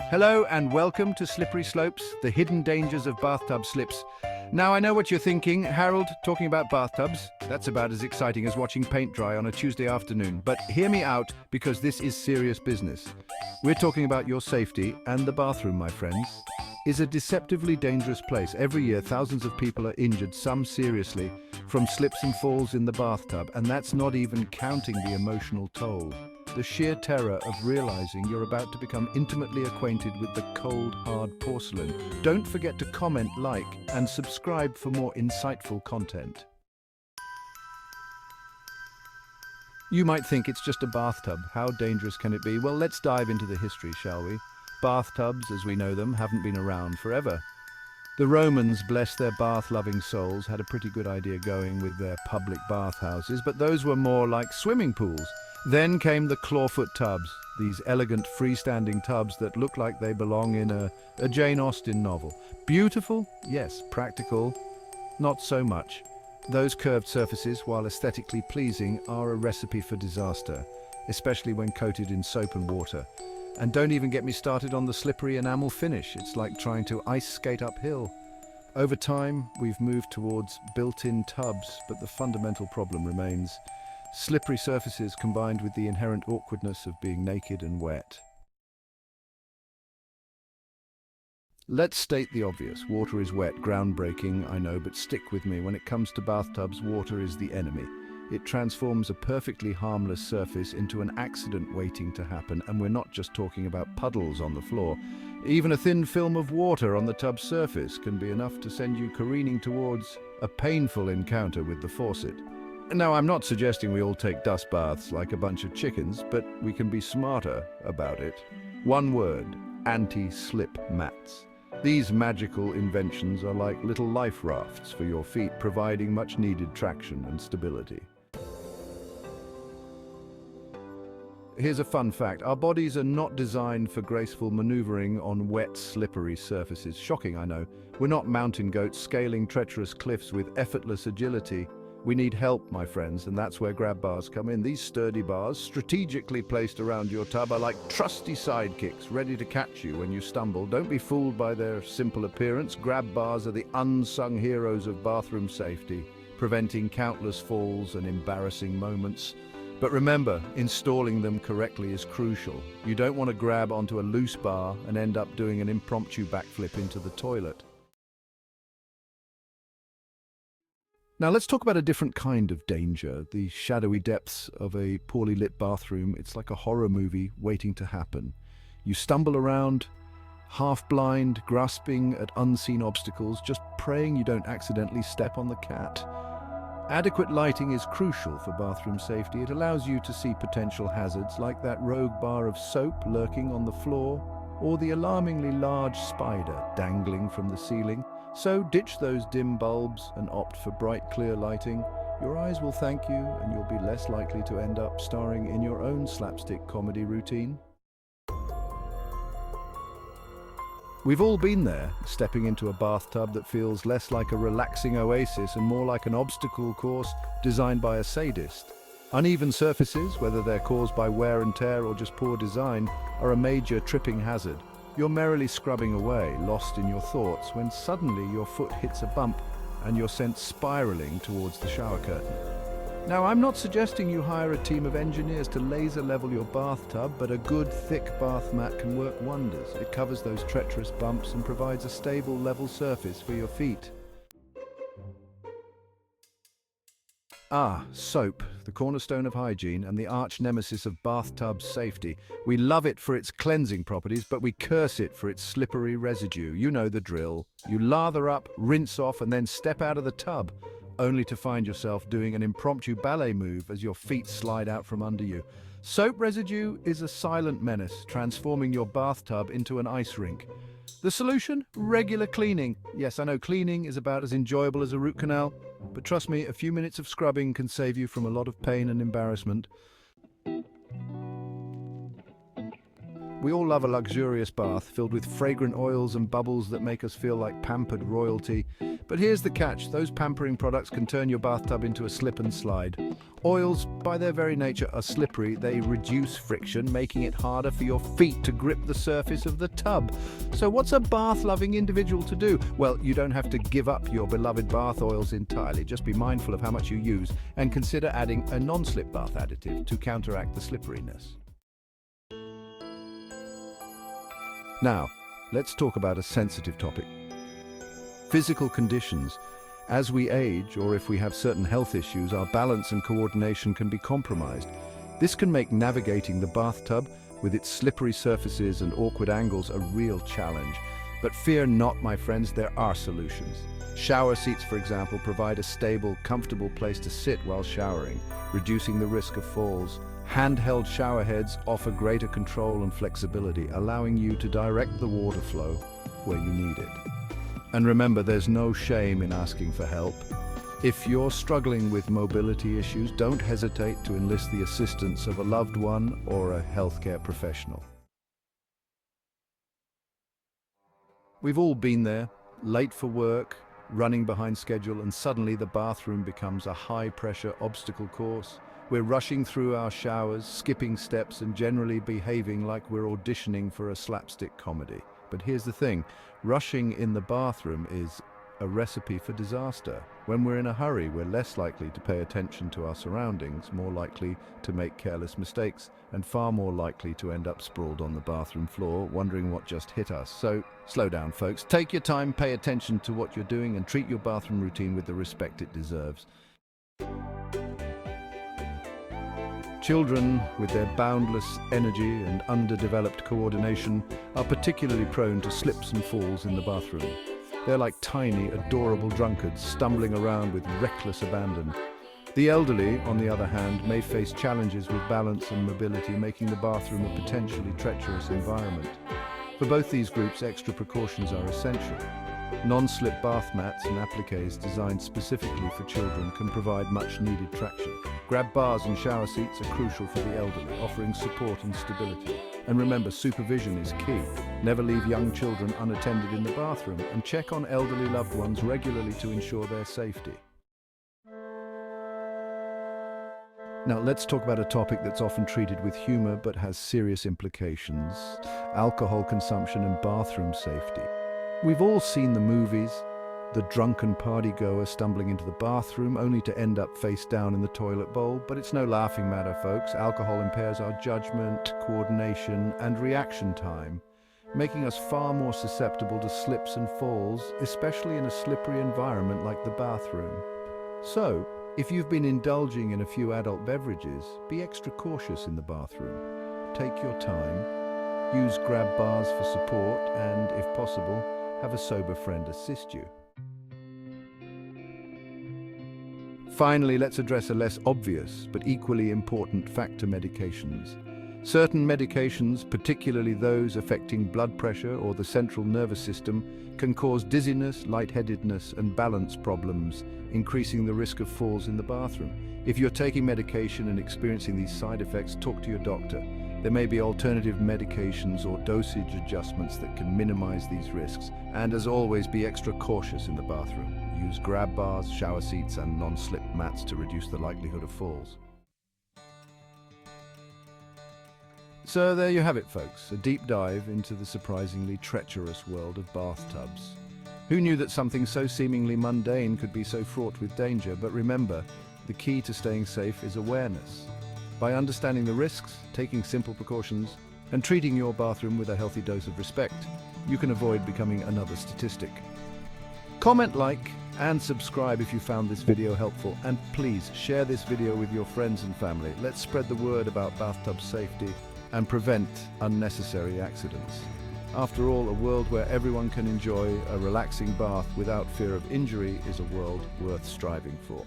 Hello and welcome to Slippery Slopes, the hidden dangers of bathtub slips. Now I know what you're thinking, Harold, talking about bathtubs. That's about as exciting as watching paint dry on a Tuesday afternoon. But hear me out, because this is serious business. We're talking about your safety, and the bathroom, my friends, is a deceptively dangerous place. Every year, thousands of people are injured, some seriously, from slips and falls in the bathtub, and that's not even counting the emotional toll. The sheer terror of realizing you're about to become intimately acquainted with the cold, hard porcelain. Don't forget to comment, like, and subscribe for more insightful content. You might think it's just a bathtub. How dangerous can it be? Well, let's dive into the history, shall we? Bathtubs, as we know them, haven't been around forever. The Romans, bless their bath-loving souls, had a pretty good idea going with their public bathhouses, but those were more like swimming pools. Then came the clawfoot tubs, these elegant freestanding tubs that look like they belong in a Jane Austen novel. Beautiful? Yes. Practical? Not so much. Those curved surfaces, while aesthetically pleasing, are a recipe for disaster, especially when coated in soap and water. And don't even get me started on the slippery enamel finish. It's like trying to ice skate uphill. Over time, we've moved towards built-in tubs, but the fundamental problem remains. Slippery surfaces combined with the inherent awkwardness of being naked and wet. Let's state the obvious. Water is wet, groundbreaking, I know, but stick with me. When it comes to bathtubs, water is the enemy. It transforms a perfectly harmless surface into an accident waiting to happen, and we're not just talking about puddles on the floor. Even a thin film of water on the tub's surface can be enough to send you careening towards a painful encounter with the faucet. Now, I'm not suggesting we all take dust baths like a bunch of chickens, but we can be smarter about it. One word: anti-slip mats. These magical inventions are like little life rafts for your feet, providing much-needed traction and stability. Here's a fun fact. Our bodies are not designed for graceful maneuvering on wet, slippery surfaces. Shocking, I know. We're not mountain goats scaling treacherous cliffs with effortless agility. We need help, my friends, and that's where grab bars come in. These sturdy bars, strategically placed around your tub, are like trusty sidekicks, ready to catch you when you stumble. Don't be fooled by their simple appearance. Grab bars are the unsung heroes of bathroom safety, preventing countless falls and embarrassing moments. But remember, installing them correctly is crucial. You don't want to grab onto a loose bar and end up doing an impromptu backflip into the toilet. Now let's talk about a different kind of danger, the shadowy depths of a poorly lit bathroom. It's like a horror movie waiting to happen. You stumble around, half blind, grasping at unseen obstacles, just praying you don't accidentally step on the cat. Adequate lighting is crucial for bathroom safety. It allows you to see potential hazards like that rogue bar of soap lurking on the floor, or the alarmingly large spider dangling from the ceiling. So ditch those dim bulbs and opt for bright, clear lighting. Your eyes will thank you, and you'll be less likely to end up starring in your own slapstick comedy routine. We've all been there, stepping into a bathtub that feels less like a relaxing oasis and more like an obstacle course designed by a sadist. Uneven surfaces, whether they're caused by wear and tear or just poor design, are a major tripping hazard. You're merrily scrubbing away, lost in your thoughts, when suddenly your foot hits a bump and you're sent spiraling towards the shower curtain. Now, I'm not suggesting you hire a team of engineers to laser level your bathtub, but a good, thick bath mat can work wonders. It covers those treacherous bumps and provides a stable, level surface for your feet. Soap, the cornerstone of hygiene and the arch nemesis of bathtub safety. We love it for its cleansing properties, but we curse it for its slippery residue. You know the drill. You lather up, rinse off, and then step out of the tub, only to find yourself doing an impromptu ballet move as your feet slide out from under you. Soap residue is a silent menace, transforming your bathtub into an ice rink. The solution? Regular cleaning. Yes, I know cleaning is about as enjoyable as a root canal, but trust me, a few minutes of scrubbing can save you from a lot of pain and embarrassment. We all love a luxurious bath filled with fragrant oils and bubbles that make us feel like pampered royalty. But here's the catch, those pampering products can turn your bathtub into a slip and slide. Oils, by their very nature, are slippery. They reduce friction, making it harder for your feet to grip the surface of the tub. So what's a bath-loving individual to do? Well, you don't have to give up your beloved bath oils entirely. Just be mindful of how much you use and consider adding a non-slip bath additive to counteract the slipperiness. Now, let's talk about a sensitive topic. Physical conditions. As we age, or if we have certain health issues, our balance and coordination can be compromised. This can make navigating the bathtub, with its slippery surfaces and awkward angles, a real challenge. But fear not, my friends, there are solutions. Shower seats, for example, provide a stable, comfortable place to sit while showering, reducing the risk of falls. Handheld shower heads offer greater control and flexibility, allowing you to direct the water flow where you need it. And remember, there's no shame in asking for help. If you're struggling with mobility issues, don't hesitate to enlist the assistance of a loved one or a healthcare professional. We've all been there, late for work, running behind schedule, and suddenly the bathroom becomes a high-pressure obstacle course. We're rushing through our showers, skipping steps, and generally behaving like we're auditioning for a slapstick comedy. But here's the thing, rushing in the bathroom is a recipe for disaster. When we're in a hurry, we're less likely to pay attention to our surroundings, more likely to make careless mistakes, and far more likely to end up sprawled on the bathroom floor, wondering what just hit us. So, slow down, folks. Take your time, pay attention to what you're doing, and treat your bathroom routine with the respect it deserves. Children, with their boundless energy and underdeveloped coordination, are particularly prone to slips and falls in the bathroom. They're like tiny, adorable drunkards stumbling around with reckless abandon. The elderly, on the other hand, may face challenges with balance and mobility, making the bathroom a potentially treacherous environment. For both these groups, extra precautions are essential. Non-slip bath mats and appliques designed specifically for children can provide much-needed traction. Grab bars and shower seats are crucial for the elderly, offering support and stability. And remember, supervision is key. Never leave young children unattended in the bathroom, and check on elderly loved ones regularly to ensure their safety. Now, let's talk about a topic that's often treated with humor but has serious implications: alcohol consumption and bathroom safety. We've all seen the movies, the drunken partygoer stumbling into the bathroom only to end up face down in the toilet bowl. But it's no laughing matter, folks. Alcohol impairs our judgment, coordination, and reaction time, making us far more susceptible to slips and falls, especially in a slippery environment like the bathroom. So, if you've been indulging in a few adult beverages, be extra cautious in the bathroom. Take your time, use grab bars for support, and, if possible, have a sober friend assist you. Finally, let's address a less obvious but equally important factor: medications. Certain medications, particularly those affecting blood pressure or the central nervous system, can cause dizziness, lightheadedness, and balance problems, increasing the risk of falls in the bathroom. If you're taking medication and experiencing these side effects, talk to your doctor. There may be alternative medications or dosage adjustments that can minimize these risks. And as always, be extra cautious in the bathroom. Use grab bars, shower seats, and non-slip mats to reduce the likelihood of falls. So there you have it, folks, a deep dive into the surprisingly treacherous world of bathtubs. Who knew that something so seemingly mundane could be so fraught with danger? But remember, the key to staying safe is awareness. By understanding the risks, taking simple precautions, and treating your bathroom with a healthy dose of respect, you can avoid becoming another statistic. Comment, like, and subscribe if you found this video helpful, and please share this video with your friends and family. Let's spread the word about bathtub safety and prevent unnecessary accidents. After all, a world where everyone can enjoy a relaxing bath without fear of injury is a world worth striving for.